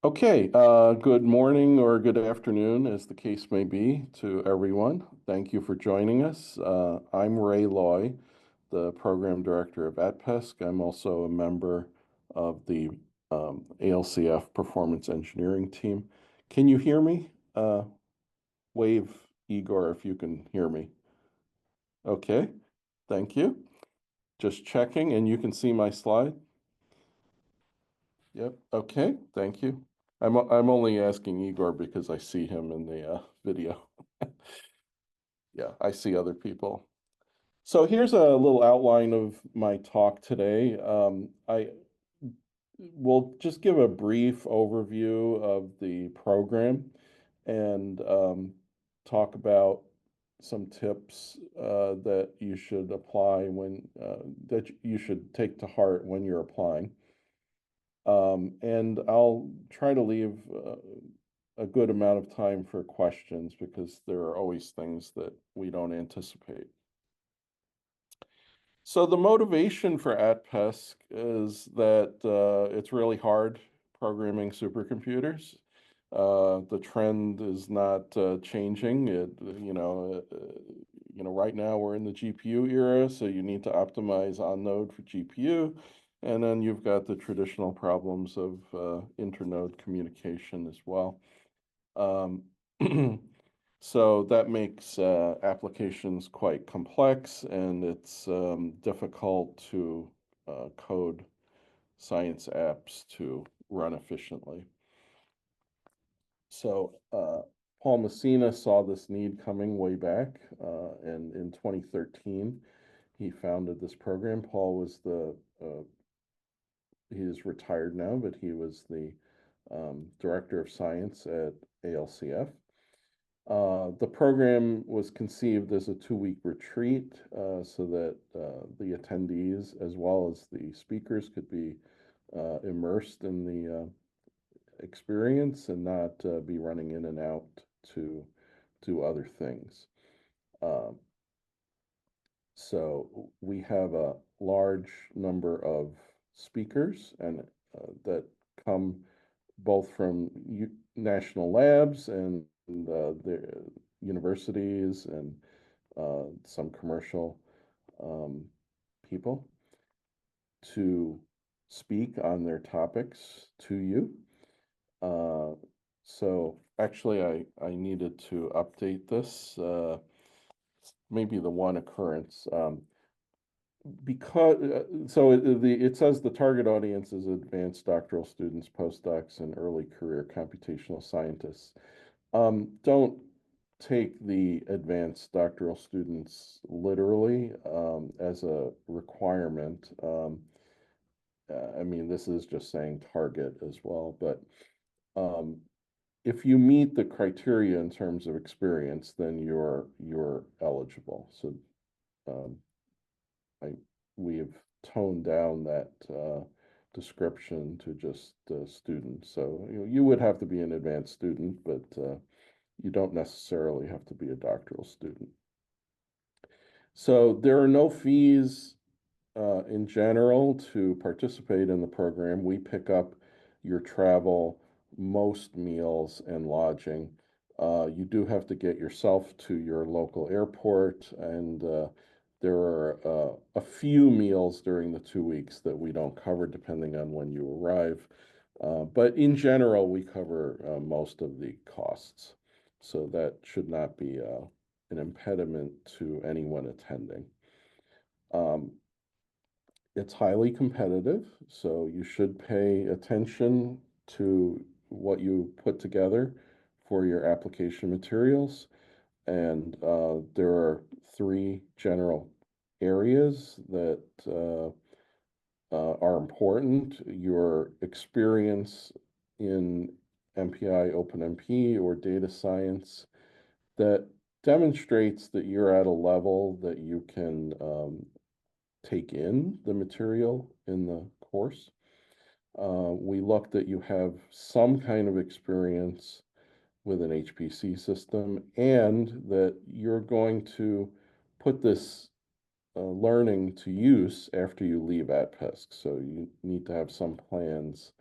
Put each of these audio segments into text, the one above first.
Okay, good morning or good afternoon, as the case may be, to everyone. Thank you for joining us. I'm Ray Loy, the Program Director of ATPESC. I'm also a member of the ALCF Performance Engineering Team. Can you hear me? Wave, Igor, if you can hear me. Okay, thank you. Just checking, and you can see my slide. Yep. Okay. Thank you. I'm only asking Igor because I see him in the video. Yeah, I see other people. So here's a little outline of my talk today. I will just give a brief overview of the program and talk about some tips that you should apply that you should take to heart when you're applying. And I'll try to leave a good amount of time for questions because there are always things that we don't anticipate. So the motivation for ATPESC is that it's really hard programming supercomputers. The trend is not changing. Right now we're in the GPU era, so you need to optimize on node for GPU. And then you've got the traditional problems of internode communication as well. Um, so that makes applications quite complex, and it's difficult to code science apps to run efficiently. So Paul Messina saw this need coming way back, and in 2013, he founded this program. Paul was he is retired now, but he was the director of science at ALCF. The program was conceived as a 2-week retreat so that the attendees as well as the speakers could be immersed in the experience and not be running in and out to do other things. Um, so we have a large number of speakers and that come both from national labs and the universities and some commercial people to speak on their topics to you. So actually, I needed to update this, maybe the one occurrence. Because so it says the target audience is advanced doctoral students, postdocs, and early career computational scientists. Don't take the advanced doctoral students literally as a requirement. I mean, this is just saying target as well, but um, if you meet the criteria in terms of experience, then you're eligible. So um, we have toned down that description to just students. So you would have to be an advanced student, but you don't necessarily have to be a doctoral student. So there are no fees in general to participate in the program. We pick up your travel, most meals, and lodging. You do have to get yourself to your local airport, and there are a few meals during the 2 weeks that we don't cover depending on when you arrive. But in general, we cover most of the costs. So that should not be an impediment to anyone attending. It's highly competitive, so you should pay attention to what you put together for your application materials. And there are 3 general areas that are important. Your experience in MPI, OpenMP, or data science that demonstrates that you're at a level that you can take in the material in the course. We look that you have some kind of experience with an HPC system and that you're going to put this learning to use after you leave ATPESC. So you need to have some plans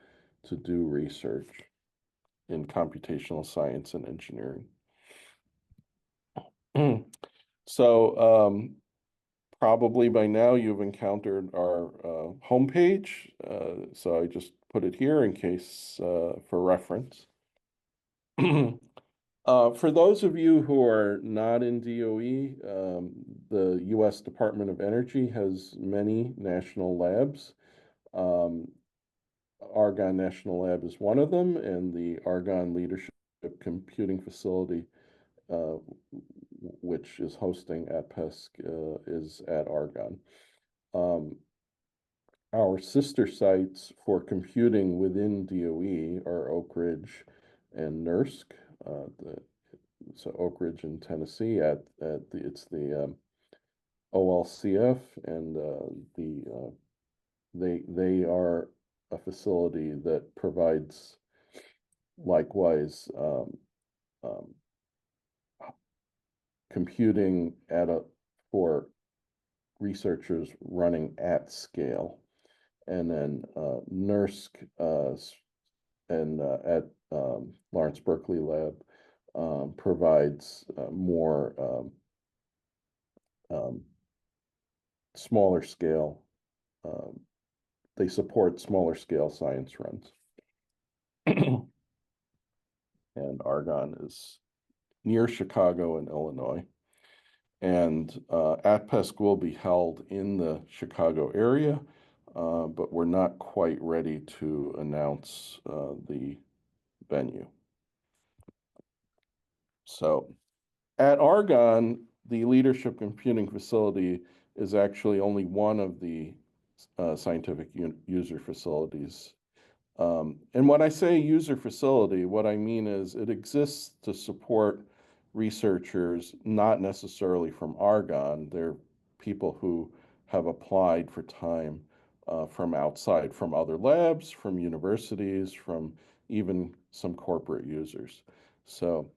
to do research. in computational science and engineering. So probably by now you've encountered our homepage. So I just put it here in case for reference. For those of you who are not in DOE, the U.S. Department of Energy has many national labs. Argonne National Lab is one of them, and the Argonne Leadership Computing Facility, which is hosting ATPESC, is at Argonne. Our sister sites for computing within DOE are Oak Ridge and NERSC. So Oak Ridge in Tennessee it's the OLCF, and they are a facility that provides likewise computing for researchers running at scale. And then NERSC and at Lawrence Berkeley Lab provides more smaller scale. They support smaller scale science runs. And Argonne is near Chicago in Illinois. And ATPESC will be held in the Chicago area, but we're not quite ready to announce the venue. So at Argonne, the Leadership Computing Facility is actually only one of the scientific user facilities. And when I say user facility, what I mean is it exists to support researchers, not necessarily from Argonne. They're people who have applied for time from outside, from other labs, from universities, from even some corporate users. So,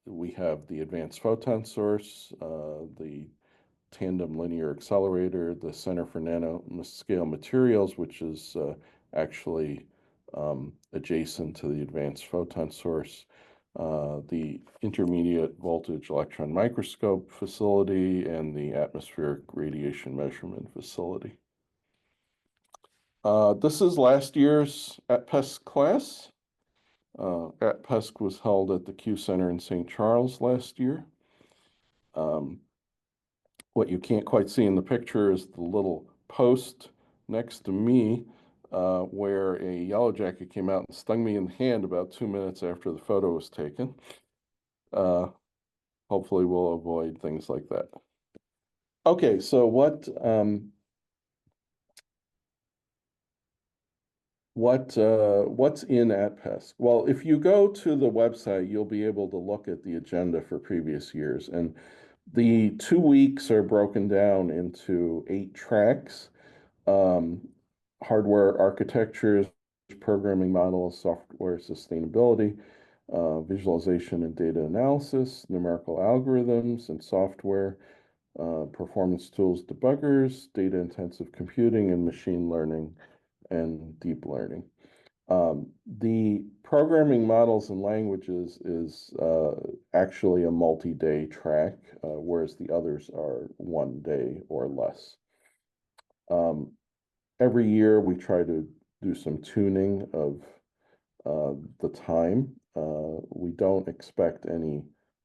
we have the Advanced Photon Source, the Tandem Linear Accelerator, the Center for Nanoscale Materials, which is actually adjacent to the Advanced Photon Source, the Intermediate Voltage Electron Microscope Facility, and the Atmospheric Radiation Measurement Facility. This is last year's ATPESC class. ATPESC was held at the Q Center in St. Charles last year. What you can't quite see in the picture is the little post next to me where a yellow jacket came out and stung me in the hand about 2 minutes after the photo was taken. Hopefully we'll avoid things like that. Okay, so what's in ATPESC? Well, if you go to the website, you'll be able to look at the agenda for previous years. And the 2 weeks are broken down into 8 tracks: hardware architectures, programming models, software sustainability, visualization and data analysis, numerical algorithms and software, performance tools, debuggers, data-intensive computing, and machine learning and deep learning. The programming models and languages is actually a multi-day track, whereas the others are 1 day or less. Every year we try to do some tuning of the time. We don't expect any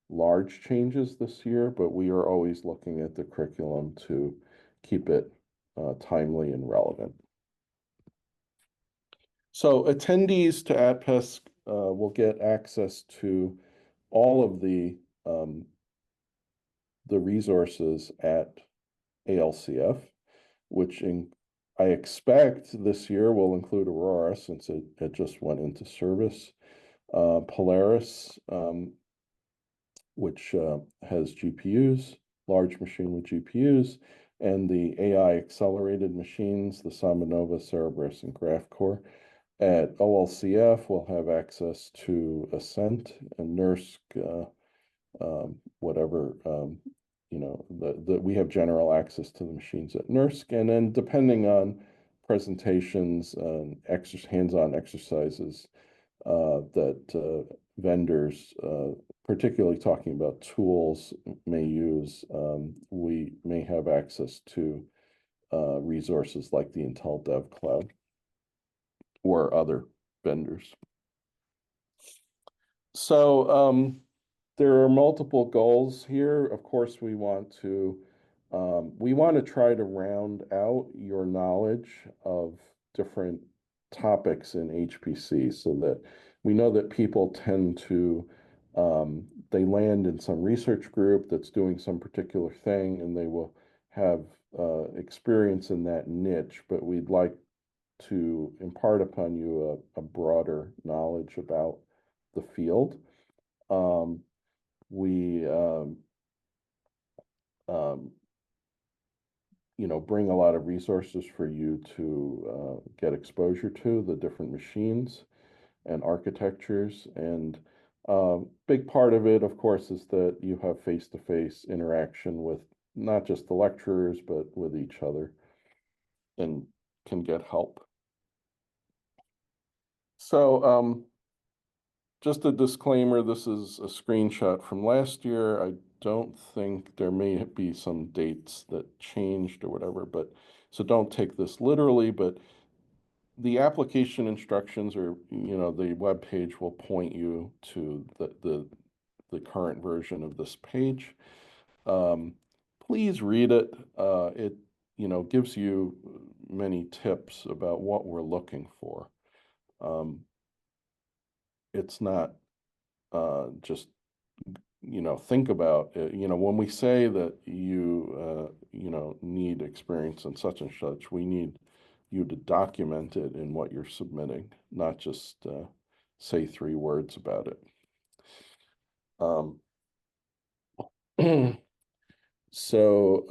large changes this year, but we are always looking at the curriculum to keep it timely and relevant. So attendees to ATPESC will get access to all of the resources at ALCF, which I expect this year will include Aurora since it just went into service, Polaris, which has GPUs, large machine with GPUs, and the AI accelerated machines, the Samanova, Cerebras, and GraphCore. At OLCF, we'll have access to Ascent and NERSC, whatever, we have general access to the machines at NERSC. And then depending on presentations, hands-on exercises that vendors, particularly talking about tools, may use. We may have access to resources like the Intel Dev Cloud or other vendors. So there are multiple goals here. Of course, we want to try to round out your knowledge of different topics in HPC so that we know that people tend to they land in some research group that's doing some particular thing and they will have experience in that niche, but we'd like to impart upon you a broader knowledge about the field. We um, bring a lot of resources for you to get exposure to the different machines and architectures. And big part of it, of course, is that you have face-to-face interaction with not just the lecturers, but with each other and can get help. So just a disclaimer, this is a screenshot from last year. I don't think there may be some dates that changed or whatever, but so don't take this literally, but the application instructions or, the web page will point you to the current version of this page. Please read it. It, gives you many tips about what we're looking for. It's not just think about it. When we say that you need experience in such and such, we need you to document it in what you're submitting, not just say 3 words about it. So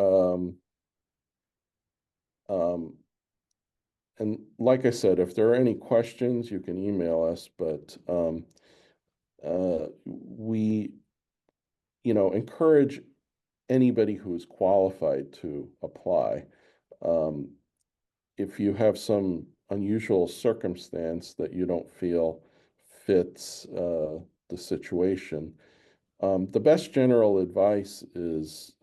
and like I said, if there are any questions, you can email us, but we encourage anybody who is qualified to apply. If you have some unusual circumstance that you don't feel fits the situation, the best general advice is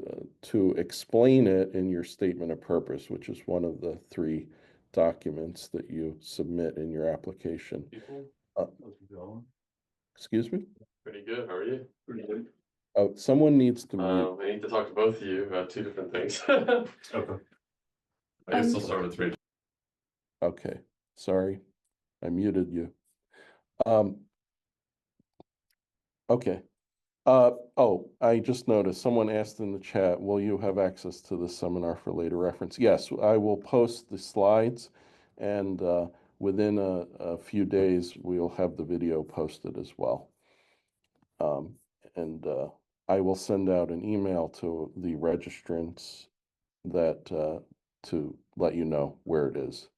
to explain it in your statement of purpose, which is one of the 3 documents that you submit in your application. Excuse me? Pretty good. How are you? Pretty good. Oh, someone needs to mute. I need to talk to both of you about 2 different things. Okay. I guess I'll start with 3. Okay, sorry, I muted you. Okay. Oh, I just noticed someone asked in the chat, will you have access to the seminar for later reference? Yes, I will post the slides and within a few days, we'll have the video posted as well. And I will send out an email to the registrants that to let you know where it is.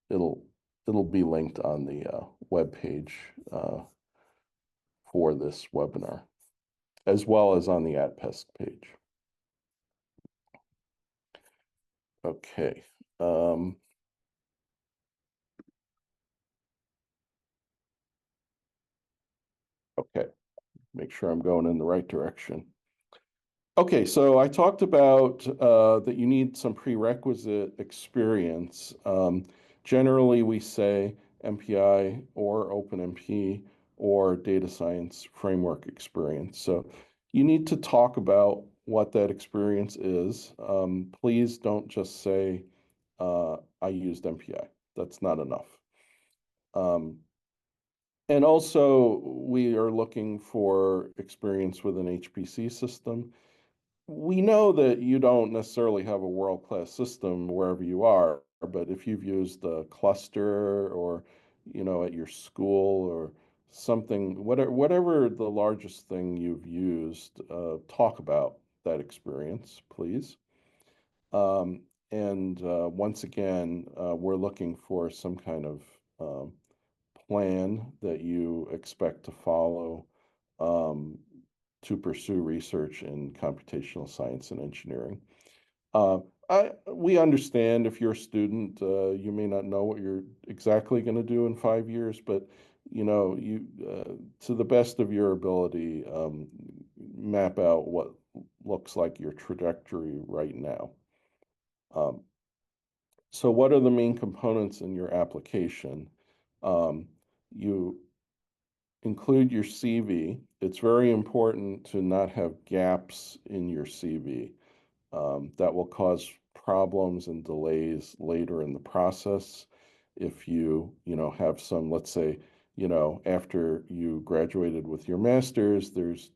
It'll be linked on the web page for this webinar, as well as on the ATPESC page. Okay. Okay, make sure I'm going in the right direction. Okay, so I talked about that you need some prerequisite experience. Generally, we say MPI or OpenMP or data science framework experience. So you need to talk about what that experience is. Please don't just say, I used MPI. That's not enough. And also, we are looking for experience with an HPC system. We know that you don't necessarily have a world-class system wherever you are, but if you've used a cluster or, at your school or something, whatever the largest thing you've used, talk about that experience, please. And once again, we're looking for some kind of plan that you expect to follow to pursue research in computational science and engineering. We understand if you're a student, you may not know what you're exactly going to do in 5 years, but to the best of your ability, map out what looks like your trajectory right now. Um, so what are the main components in your application? You include your CV. It's very important to not have gaps in your CV. That will cause problems and delays later in the process. If have some, let's say, after you graduated with your master's, there's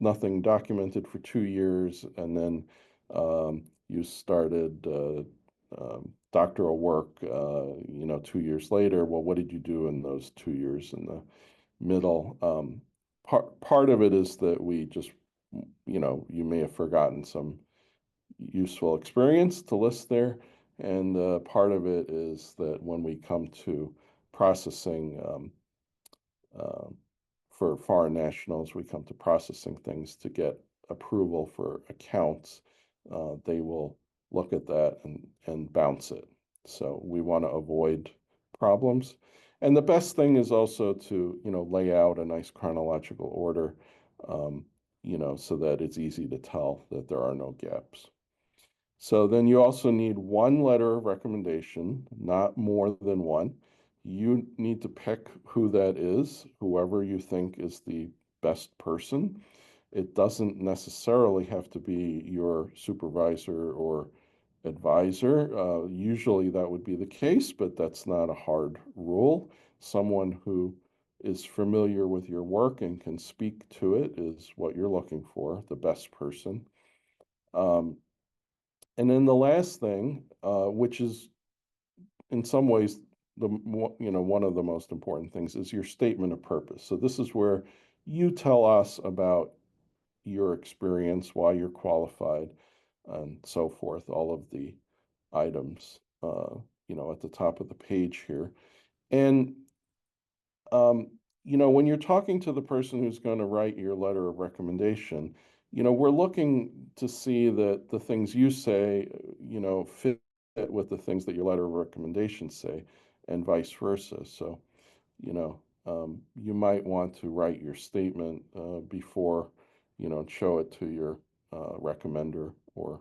nothing documented for 2 years, and then you started doctoral work, 2 years later. Well, what did you do in those 2 years in the middle? Part of it is that we just, you may have forgotten some useful experience to list there. And part of it is that when we come to processing um, for foreign nationals, we come to processing things to get approval for accounts. They will look at that and bounce it. So we want to avoid problems. And the best thing is also to, lay out a nice chronological order, so that it's easy to tell that there are no gaps. So then you also need one letter of recommendation, not more than one. You need to pick who that is, whoever you think is the best person. It doesn't necessarily have to be your supervisor or advisor. Usually that would be the case, but that's not a hard rule. Someone who is familiar with your work and can speak to it is what you're looking for, the best person. And then the last thing, which is in some ways one of the most important things, is your statement of purpose. So this is where you tell us about your experience, why you're qualified, and so forth. All of the items, at the top of the page here. And um, when you're talking to the person who's going to write your letter of recommendation, we're looking to see that the things you say, fit with the things that your letter of recommendation say, and vice versa. So, you might want to write your statement before, show it to your recommender or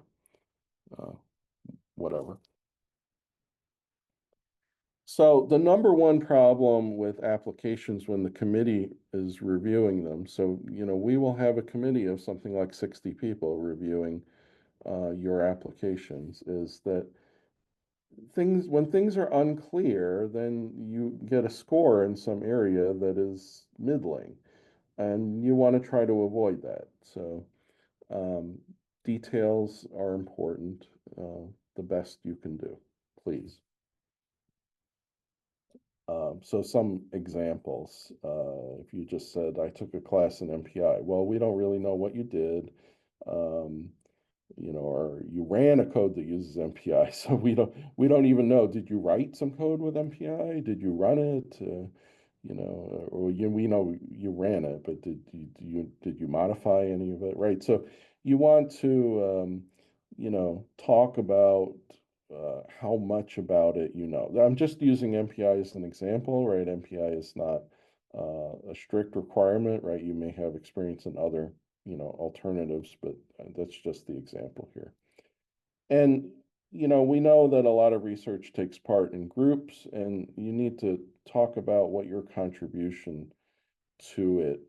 uh, whatever. So the number one problem with applications when the committee is reviewing them, so, we will have a committee of something like 60 people reviewing your applications, is that when things are unclear, then you get a score in some area that is middling, and you want to try to avoid that. So um, details are important, the best you can do, please. So some examples, if you just said, I took a class in MPI, well, we don't really know what you did, um, or you ran a code that uses MPI. So we don't even know, did you write some code with MPI? Did you run it? Or we know you ran it, but did you modify any of it? Right. So you want to, talk about how much about it I'm just using MPI as an example, right? MPI is not a strict requirement, right? You may have experience in other, alternatives, but that's just the example here. And, we know that a lot of research takes part in groups, and you need to talk about what your contribution to it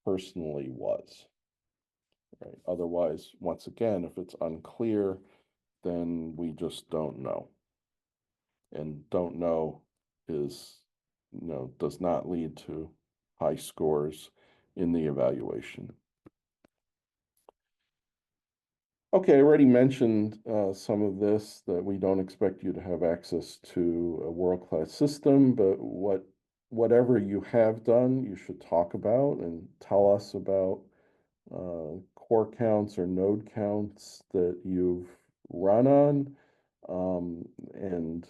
personally was, right? Otherwise, once again, if it's unclear, then we just don't know. And don't know is, does not lead to high scores in the evaluation. Okay, I already mentioned some of this, that we don't expect you to have access to a world-class system, but whatever you have done, you should talk about and tell us about core counts or node counts that you've run on. And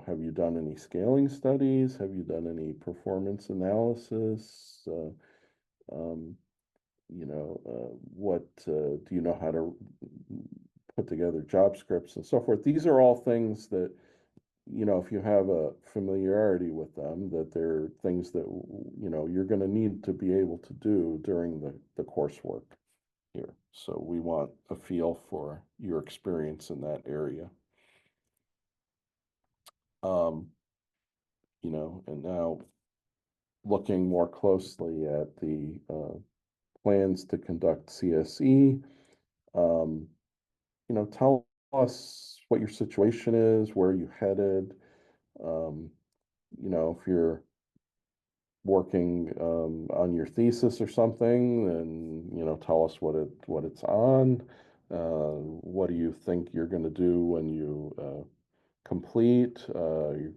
have you done any scaling studies? Have you done any performance analysis? What do you know how to put together job scripts and so forth. These are all things that, if you have a familiarity with them, that they're things that, you're going to need to be able to do during the coursework here. So we want a feel for your experience in that area. And now looking more closely at the plans to conduct CSE, tell us what your situation is, where you headed. If you're working on your thesis or something, then tell us what it's on. What do you think you're going to do when you complete? Do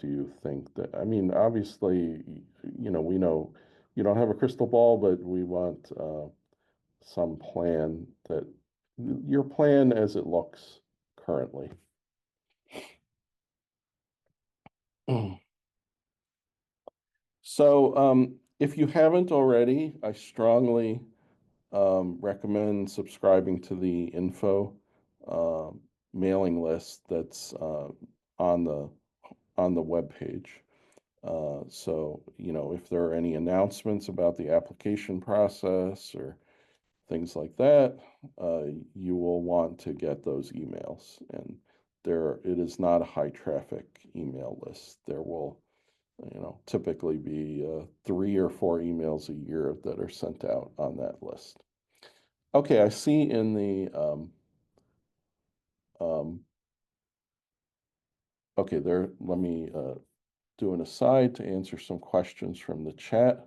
you think that, I mean, obviously, we know you don't have a crystal ball, but we want some plan, that your plan as it looks currently. So if you haven't already, I strongly recommend subscribing to the info mailing list that's on the web page. So, if there are any announcements about the application process or things like that, you will want to get those emails. And it is not a high traffic email list. There will, typically be 3 or 4 emails a year that are sent out on that list. Okay, I see in the, okay, let me do an aside to answer some questions from the chat.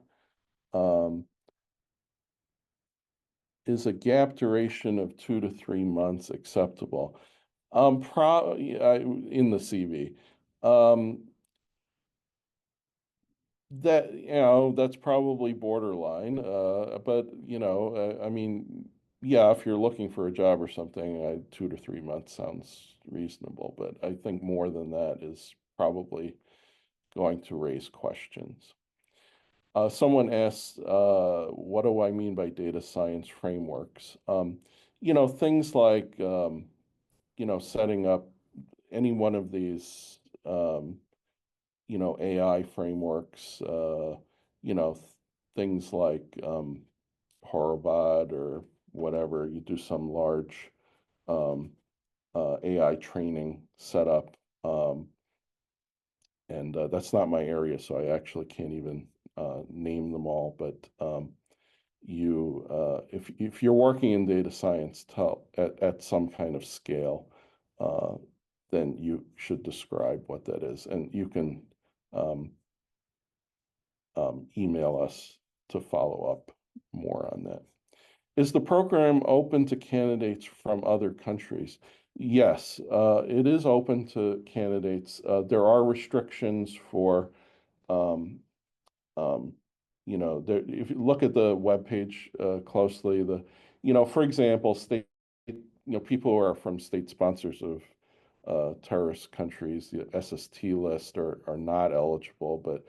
Is a gap duration of 2 to 3 months acceptable? In the CV. That's probably borderline, but I mean, yeah, if you're looking for a job or something, 2 to 3 months sounds reasonable, but I think more than that is probably going to raise questions. Someone asked, what do I mean by data science frameworks? Things like, setting up any one of these, AI frameworks, things like Horobot or whatever. You do some large AI training setup. And that's not my area, so I actually can't even name them all. But if you're working in data science at some kind of scale, then you should describe what that is, and you can email us to follow up more on that. Is the program open to candidates from other countries? Yes, it is open to candidates. There are restrictions for, if you look at the webpage closely, for example, people who are from state sponsors of terrorist countries, the SST list are not eligible, but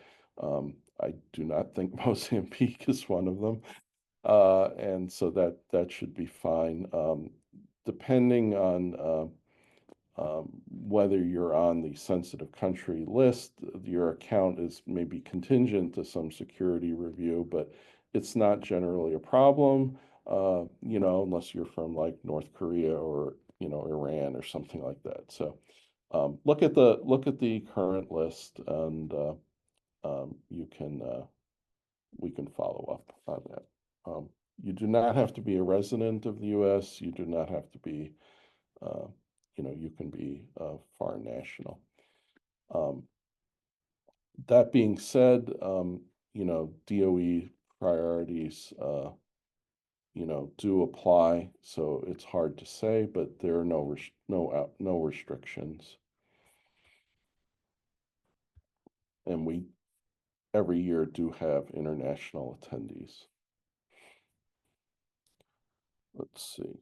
I do not think Mozambique is one of them. And so that should be fine. Depending on whether you're on the sensitive country list, your account is maybe contingent to some security review, but it's not generally a problem, unless you're from like North Korea or, Iran or something like that. So look at the current list, and we can follow up on that. You do not have to be a resident of the US. You do not have to be, you can be foreign national. That being said, DOE priorities, do apply. So it's hard to say, but there are no restrictions. And we every year do have international attendees. Let's see.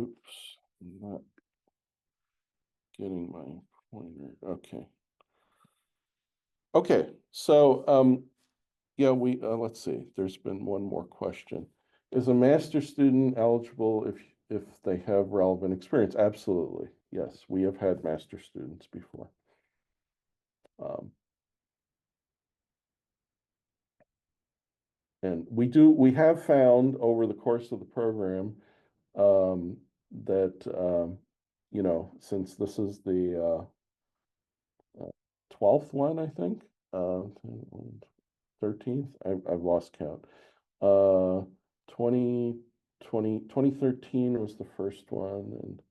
Oops, I'm not getting my pointer. Okay. Okay, so yeah, let's see. There's been one more question. Is a master student eligible if they have relevant experience? Absolutely. Yes, we have had master students before. Um, and we have found over the course of the program that you know, since this is the 12th one, I think, 13th, I've lost count. Uh, 2013 was the first one, and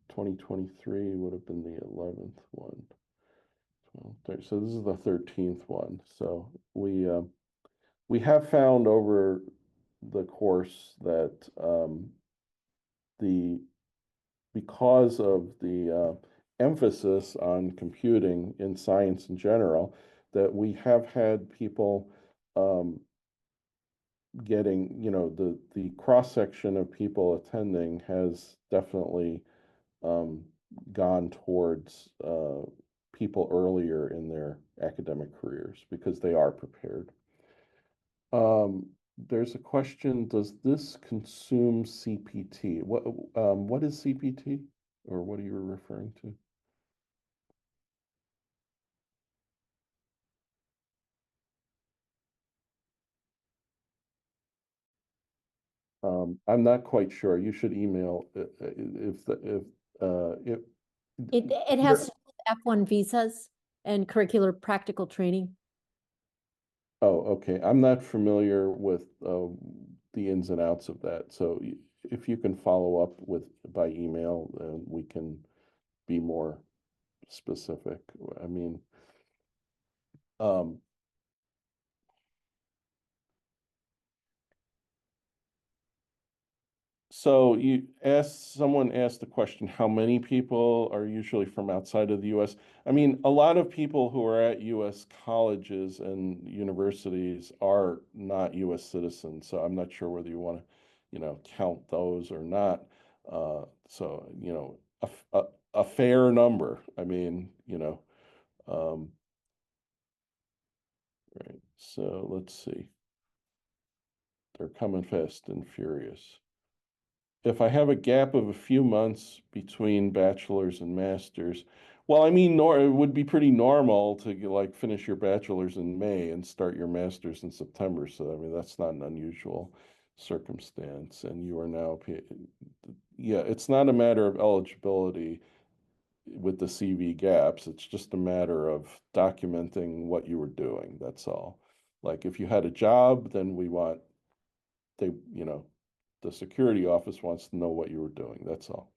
2023 would have been the 11th one. So this is the 13th one. So we have found over the course that the because of the emphasis on computing in science in general, that we have had people getting, you know, the cross section of people attending has definitely um, gone towards people earlier in their academic careers because they are prepared. There's a question, does this consume CPT? What is CPT, or what are you referring to? I'm not quite sure. You should email if It has to do with F1 visas and curricular practical training. oh, okay. I'm not familiar with the ins and outs of that. So if you can follow up with by email, then we can be more specific. I mean, um, so someone asked the question, how many people are usually from outside of the US? I mean, a lot of people who are at US colleges and universities are not US citizens, so I'm not sure whether you want to, you know, count those or not. So, you know, a fair number. I mean, you know, right. So let's see. They're coming fast and furious. If I have a gap of a few months between bachelor's and master's, well, I mean, it would be pretty normal to like finish your bachelor's in May and start your master's in September. So, I mean, that's not an unusual circumstance. And you are now, yeah, it's not a matter of eligibility with the CV gaps. It's just a matter of documenting what you were doing. That's all. Like if you had a job, then you know, the security office wants to know what you were doing. That's all.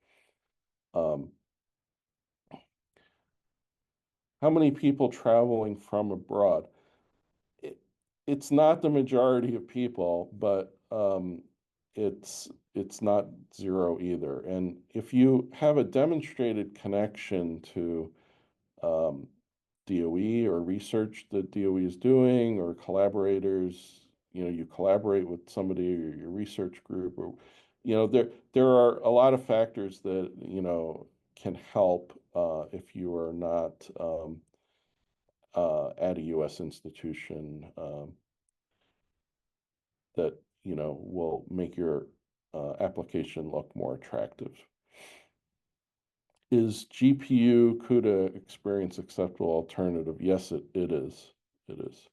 How many people traveling from abroad? It's not the majority of people, but it's not zero either. And if you have a demonstrated connection to DOE or research that DOE is doing, or collaborators, you know, you collaborate with somebody or your research group, or, you know, there are a lot of factors that, you know, can help if you are not at a U.S. institution that, you know, will make your application look more attractive. Is GPU CUDA experience acceptable alternative? Yes, it is. It is.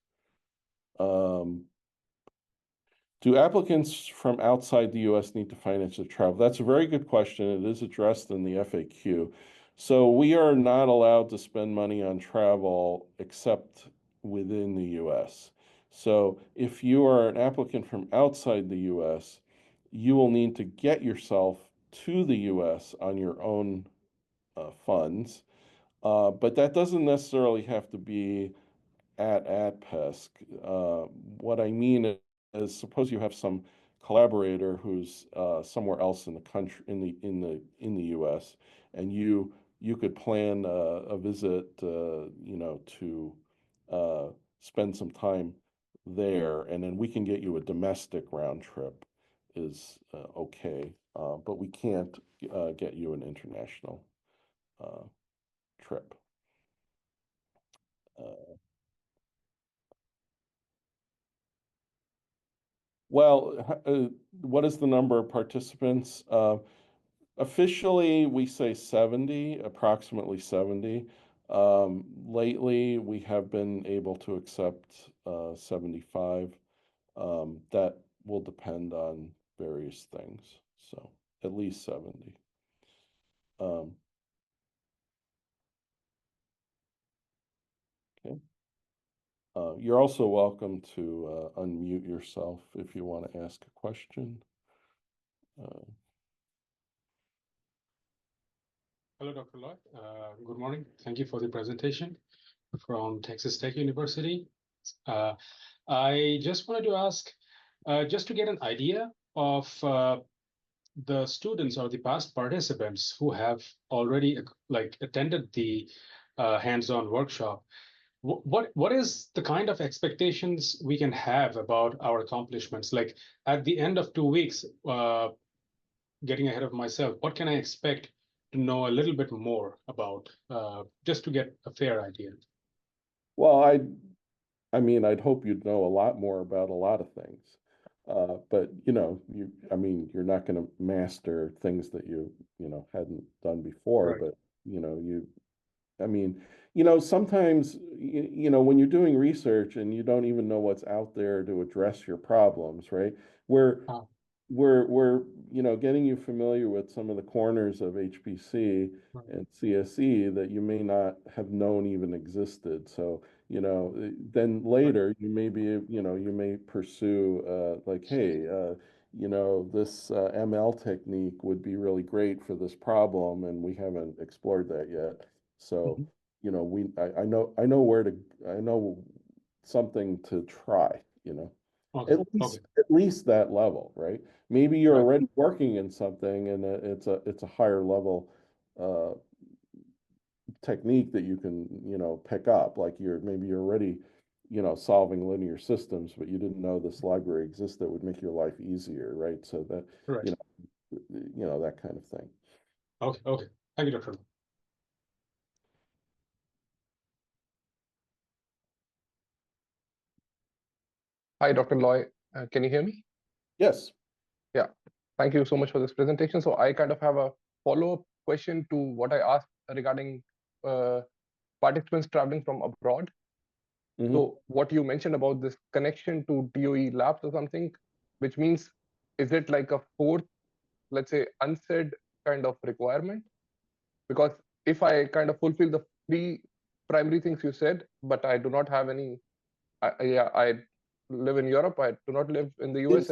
Do applicants from outside the US need to finance their travel? That's a very good question. It is addressed in the FAQ. So we are not allowed to spend money on travel except within the US. So if you are an applicant from outside the US, you will need to get yourself to the US on your own funds. But that doesn't necessarily have to be at ATPESC. What I mean is, suppose you have some collaborator who's somewhere else in the country, in the U.S., and you could plan a visit, you know, to spend some time there, and then we can get you a domestic round trip is okay, but we can't get you an international trip. Well, what is the number of participants? Officially, we say 70, approximately 70. Lately, we have been able to accept 75. That will depend on various things, so at least 70. Okay. You're also welcome to unmute yourself if you want to ask a question. Hello, Dr. Loy. Good morning. Thank you for the presentation from Texas Tech University. I just wanted to ask, just to get an idea of the students or the past participants who have already attended the hands-on workshop. What is the kind of expectations we can have about our accomplishments? Like at the end of 2 weeks, getting ahead of myself, what can I expect to know a little bit more about, just to get a fair idea? Well, I mean, I'd hope you'd know a lot more about a lot of things. But I mean, you're not going to master things that you hadn't done before. Right. But I mean, sometimes when you're doing research and you don't even know what's out there to address your problems, right? We're getting you familiar with some of the corners of HPC Right. and CSE that you may not have known even existed. So then later you may be you may pursue like, hey, this ML technique would be really great for this problem, and we haven't explored that yet. So I know something to try. Okay. At least that level, right? Maybe you're Right. already working in something and it's a higher level technique that you can, pick up. Like maybe you're already, solving linear systems, but you didn't know this library exists that would make your life easier, right? So that, Right. That kind of thing. Okay. Thank you, Dr. Hi, Dr. Loy. Can you hear me? Yes. Yeah. Thank you so much for this presentation. So I kind of have a follow-up question to what I asked regarding participants traveling from abroad. Mhm. So what you mentioned about this connection to DOE labs or something, which means, is it like a fourth, let's say, unsaid kind of requirement? Because if I kind of fulfill the three primary things you said, but I do not have any, I live in Europe, I do not live in the US,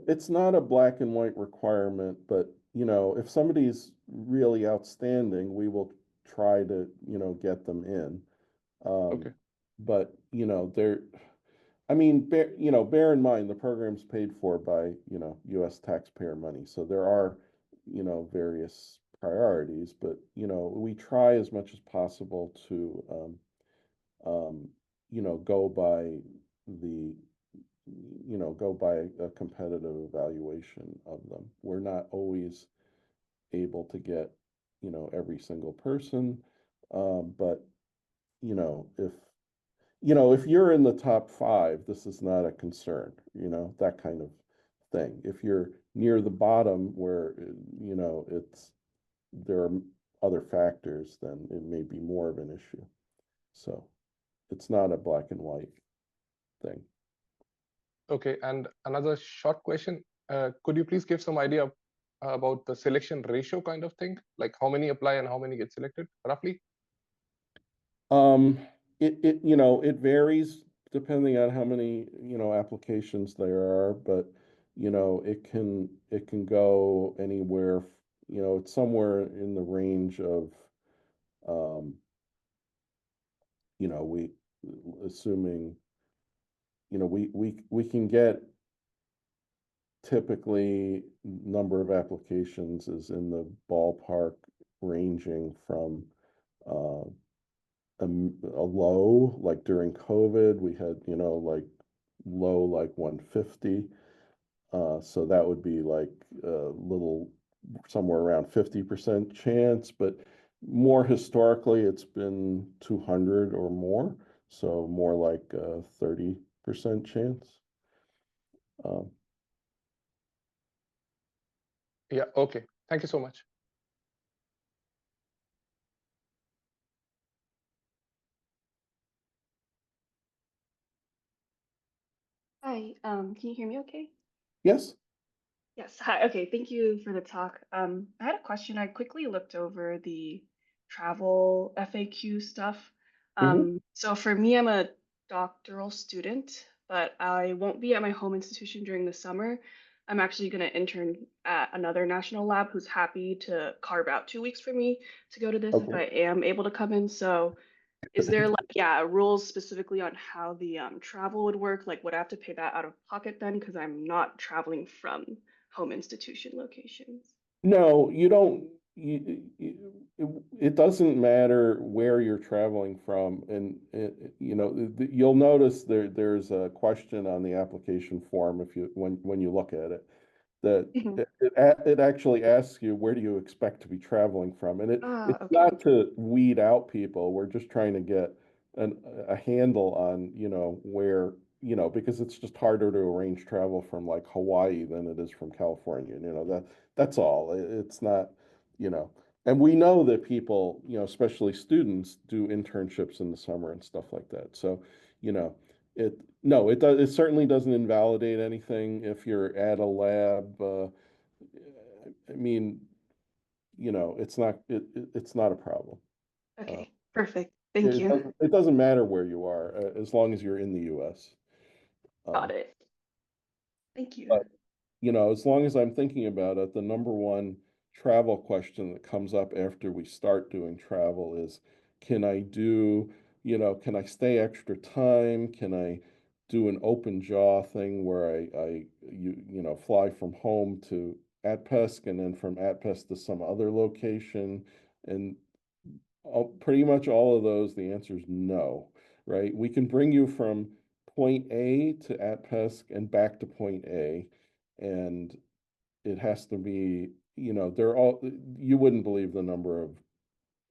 It's not a black and white requirement, but if somebody's really outstanding, we will try to, get them in. okay. But bear in mind the program's paid for by, US taxpayer money. So there are, various priorities, but we try as much as possible to go by the go by a competitive evaluation of them. We're not always able to get, every single person. But, if you're in the top 5, this is not a concern, that kind of thing. If you're near the bottom where, there are other factors, then it may be more of an issue. So it's not a black and white thing. Okay, and another short question. Could you please give some idea about the selection ratio kind of thing? Like how many apply and how many get selected, roughly? It varies depending on how many, applications there are, but, it can go anywhere, it's somewhere in the range of, we assuming, we can get typically number of applications is in the ballpark ranging from a low, like during COVID, we had, like low, like 150. So that would be like a little, somewhere around 50% chance, but more historically, it's been 200 or more. So more like a 30% chance. Yeah, okay. Thank you so much. Hi, can you hear me okay? Yes? Yes, hi, okay, thank you for the talk. I had a question. I quickly looked over the travel FAQ stuff. Mhm. So for me, I'm a doctoral student, but I won't be at my home institution during the summer. I'm actually going to intern at another national lab who's happy to carve out 2 weeks for me to go to this if Okay. I am able to come in. So is there like, yeah, rules specifically on how the travel would work? Like, would I have to pay that out of pocket then? Because I'm not traveling from home institution locations. No, you don't, it doesn't matter where you're traveling from. And, you'll notice there's a question on the application form if you, when you look at it, that Mhm. it actually asks you, where do you expect to be traveling from? And Ah, it's okay. not to weed out people. We're just trying to get a handle on, where, because it's just harder to arrange travel from like Hawaii than it is from California. That's all. It's not, and we know that people, especially students, do internships in the summer and stuff like that. So, it, no, it does, it certainly doesn't invalidate anything if you're at a lab. I mean, it's not a problem. Okay, perfect. Thank you. It doesn't matter where you are, as long as you're in the US. Got Um, it. Thank you. but as long as I'm thinking about it, the number one travel question that comes up after we start doing travel is, can I do, can I stay extra time? Can I do an open jaw thing where I fly from home to ATPESC and then from ATPESC to some other location? And pretty much all of those, the answer is no, right? We can bring you from point A to ATPESC and back to point A, and it has to be, they're all, you wouldn't believe the number of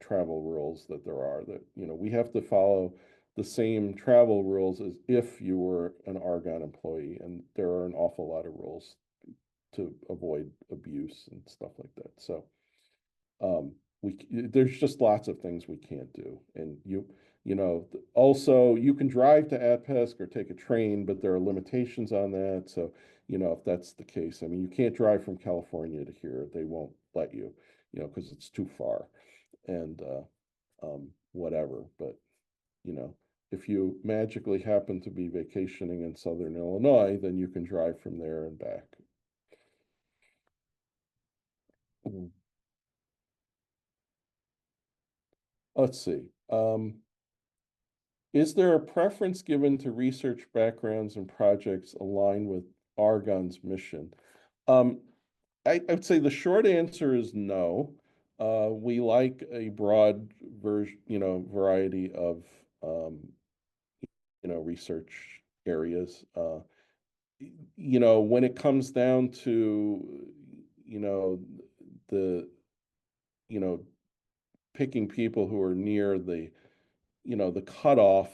travel rules that there are that, we have to follow the same travel rules as if you were an Argonne employee, and there are an awful lot of rules to avoid abuse and stuff like that. So there's just lots of things we can't do. And also you can drive to ATPESC or take a train, but there are limitations on that. So, if that's the case, I mean, you can't drive from California to here. They won't let you, because it's too far and whatever. But, if you magically happen to be vacationing in Southern Illinois, then you can drive from there and back. Let's see. Is there a preference given to research backgrounds and projects aligned with Argonne's mission? I would say the short answer is no. We like a broad variety of research areas. When it comes down to the picking people who are near the the cutoff,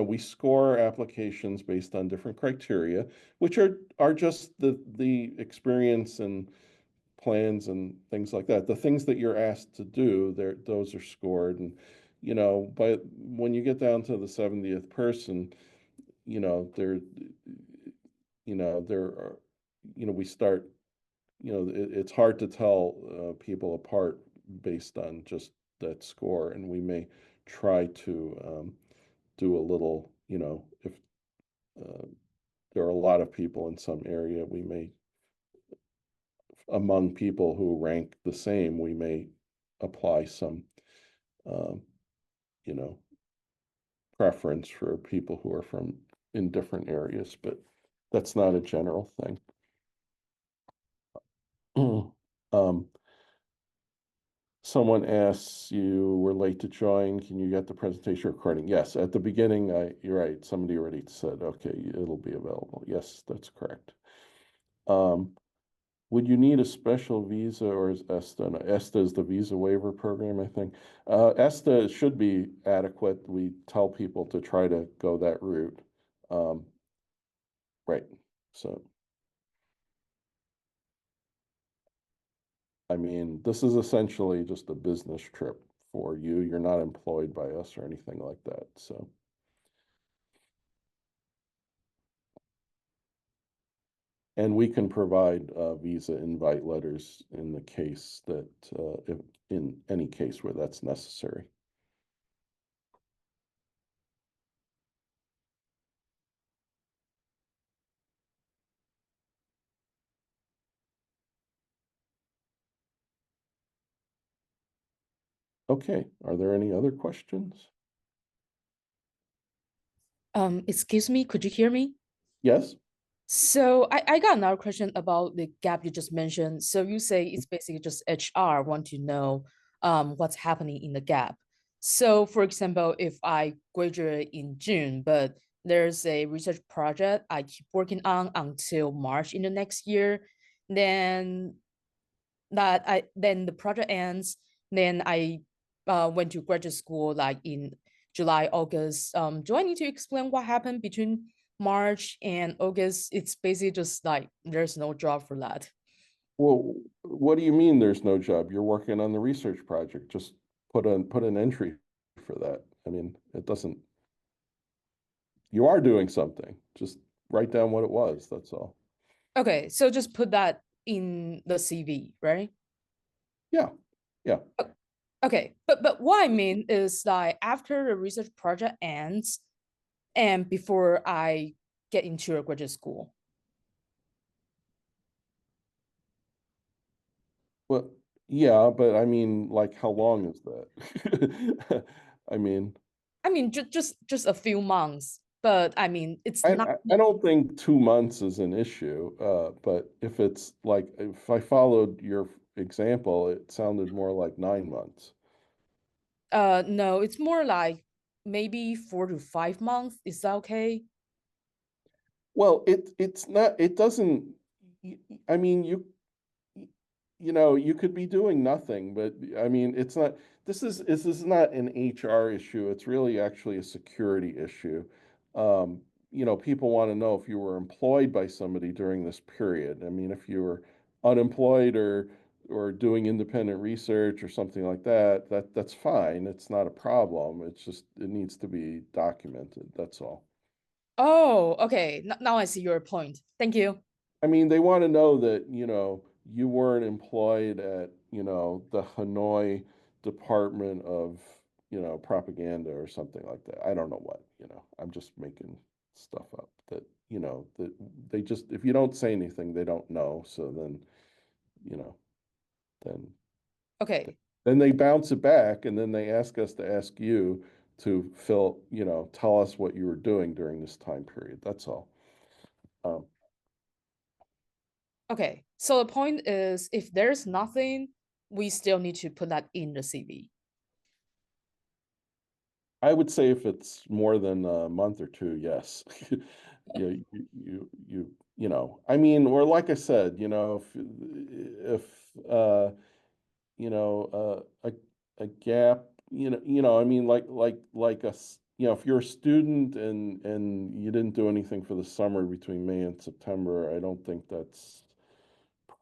we score applications based on different criteria, which are just the experience and plans and things like that. The things that you're asked to do, those are scored. And, but when you get down to the 70th person, there are, we start, it's hard to tell people apart based on just that score. And we may try to do a little, if there are a lot of people in some area, we may, among people who rank the same, we may apply some, um, preference for people who are from in different areas, but that's not a general thing. Someone asks, you were late to join, can you get the presentation recording? Yes, at the beginning, you're right, somebody already said, okay, it'll be available. Yes, that's correct. Would you need a special visa, or is ESTA? No, ESTA is the visa waiver program, I think. ESTA should be adequate. We tell people to try to go that route. Right, so. I mean, this is essentially just a business trip for you. You're not employed by us or anything like that, so. And we can provide visa invite letters in the case that, if, in any case where that's necessary. Okay, are there any other questions? Excuse me, could you hear me? Yes? So I got another question about the gap you just mentioned. So you say it's basically just HR want to know what's happening in the gap. So for example, if I graduate in June, but there's a research project I keep working on until March in the next year, then then the project ends, then I went to graduate school like in July, August. Do I need to explain what happened between March and August? It's basically just like there's no job for that. Well, what do you mean there's no job? You're working on the research project. Just put an entry for that. I mean, it doesn't, you are doing something. Just write down what it was, that's all. Okay, so just put that in the CV, right? Yeah, yeah. Okay, but what I mean is like after the research project ends and before I get into a graduate school. Well, yeah, but I mean, like, how long is that? I mean, Just a few months, but I mean, it's I, not. I don't think 2 months is an issue, but if it's like, if I followed your example, it sounded more like 9 months. No, it's more like maybe 4 to 5 months. Is that okay? Well, it's not, it doesn't, I mean, you know, you could be doing nothing, but I mean, it's not, this is not an HR issue. It's really actually a security issue. You know, people want to know if you were employed by somebody during this period. I mean, if you were unemployed or doing independent research or something like that, that's fine. It's not a problem. It's just, it needs to be documented. That's all. Oh, okay. Now I see your point. Thank you. I mean, they want to know that, you know, you weren't employed at, you know, the Hanoi Department of, you know, Propaganda or something like that. I don't know what, you know, I'm just making stuff up that, you know, that they just, if you don't say anything, they don't know. So then, you know, then, Okay. then they bounce it back and then they ask us to ask you to fill, you know, tell us what you were doing during this time period. That's all. Okay. So the point is, if there's nothing, we still need to put that in the CV. I would say if it's more than a month or two, yes. Yeah, you know, I mean, or like I said, you know, if you know, a gap, I mean, like you know, if you're a student and you didn't do anything for the summer between May and September, I don't think that's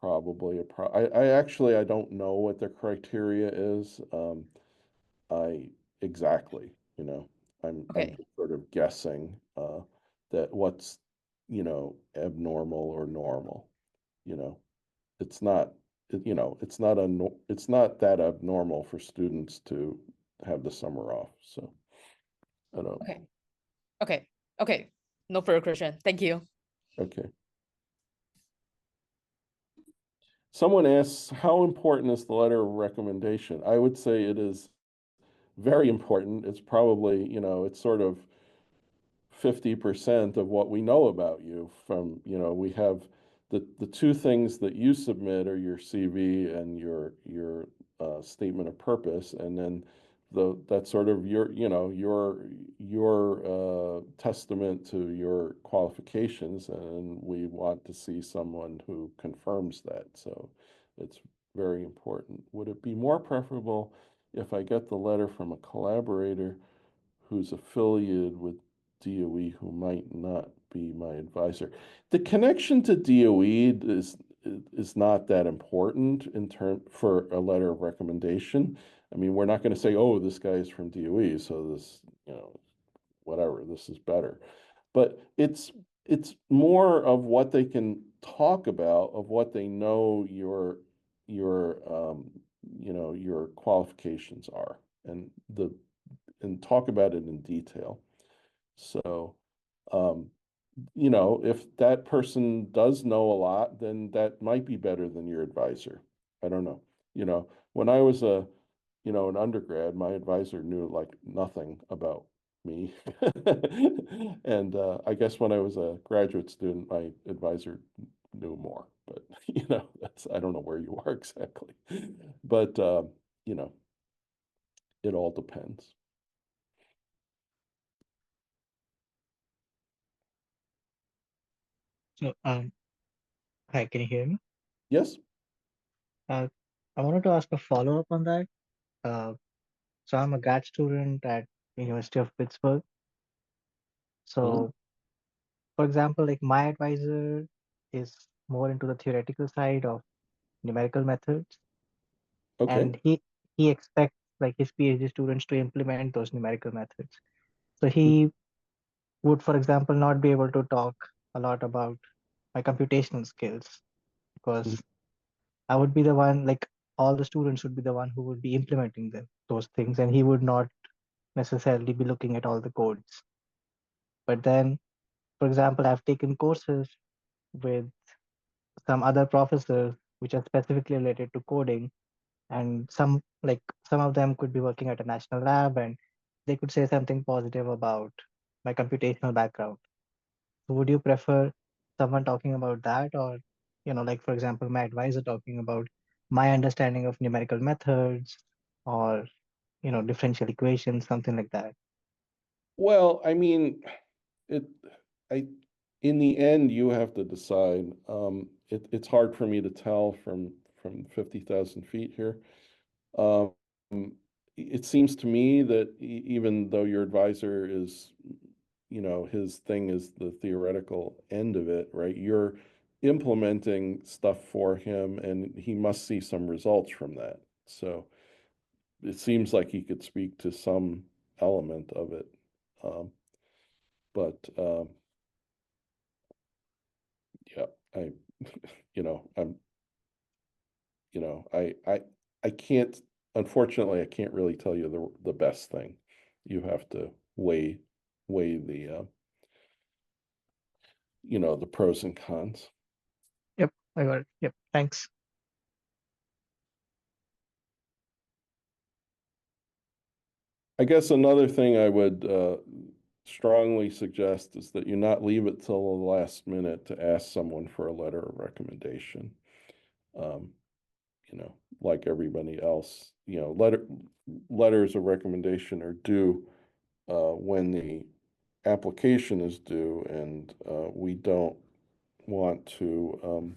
probably I actually, I don't know what their criteria is. Exactly, you know, I'm Okay. just sort of guessing that what's, you know, abnormal or normal, you know, it's not, you know, it's not that abnormal for students to have the summer off, so I don't, Okay. Okay. Okay. No further question. Thank you. okay. Someone asks, how important is the letter of recommendation? I would say it is very important. It's probably, you know, it's sort of 50% of what we know about you from, you know, we have the two things that you submit are your CV and your statement of purpose, and then that's sort of your, you know, your testament to your qualifications, and we want to see someone who confirms that. So it's very important. Would it be more preferable if I get the letter from a collaborator who's affiliated with DOE who might not be my advisor? The connection to DOE is is not that important in term for a letter of recommendation. I mean, we're not going to say, oh, this guy is from DOE, so this, whatever, this is better. But it's more of what they can talk about, of what they know your your qualifications are, and talk about it in detail. So, if that person does know a lot, then that might be better than your advisor. I don't know. When I was an undergrad, my advisor knew like nothing about me. And I guess when I was a graduate student, my advisor knew more, but I don't know where you are exactly. But it all depends. So, hi, can you hear me? Yes. I wanted to ask a follow-up on that. So I'm a grad student at University of Pittsburgh. So, for example, like my advisor is more into the theoretical side of numerical methods, Okay. and he expects like his PhD students to implement those numerical methods. So he would, for example, not be able to talk a lot about my computational skills because I would be the one, like all the students would be the one who would be implementing those things, and he would not necessarily be looking at all the codes. But then, for example, I've taken courses with some other professors which are specifically related to coding, and some of them could be working at a national lab, and they could say something positive about my computational background. So would you prefer someone talking about that, or like for example, my advisor talking about my understanding of numerical methods, or differential equations, something like that? Well, I mean, it, I, in the end, you have to decide. It's hard for me to tell from 50,000 feet here. Um, it seems to me that even though your advisor is, his thing is the theoretical end of it, right? You're implementing stuff for him, and he must see some results from that. So it seems like he could speak to some element of it. But yeah, I, I'm, I can't, unfortunately, I can't really tell you the best thing. You have to weigh the, the pros and cons. Yep, I got it. Yep, thanks. I guess another thing I would strongly suggest is that you not leave it till the last minute to ask someone for a letter of recommendation. Like everybody else, letters of recommendation are due when the application is due, and we don't want to,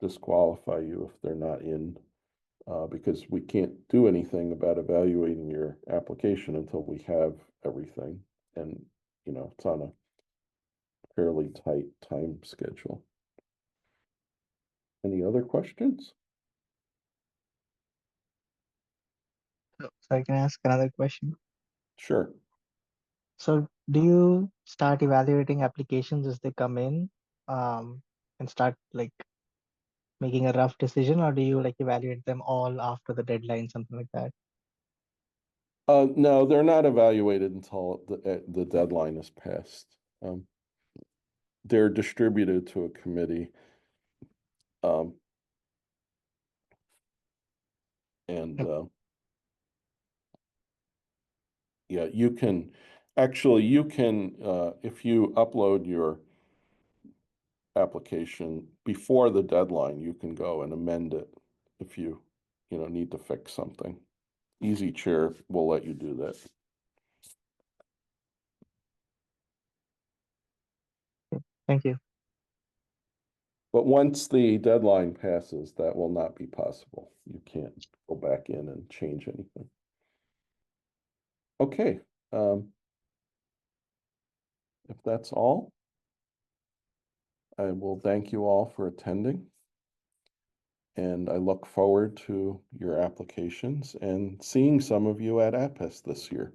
disqualify you if they're not in, because we can't do anything about evaluating your application until we have everything, and it's on a fairly tight time schedule. Any other questions? So I can ask another question. Sure. So do you start evaluating applications as they come in, and start like making a rough decision, or do you like evaluate them all after the deadline, something like that? No, they're not evaluated until the deadline is passed. They're distributed to a committee. And yeah, you can if you upload your application before the deadline, you can go and amend it if you need to fix something. Easy Chair will let you do that. Thank you. But once the deadline passes, that will not be possible. You can't go back in and change anything. Okay. If that's all, I will thank you all for attending. And I look forward to your applications and seeing some of you at ATPESC this year.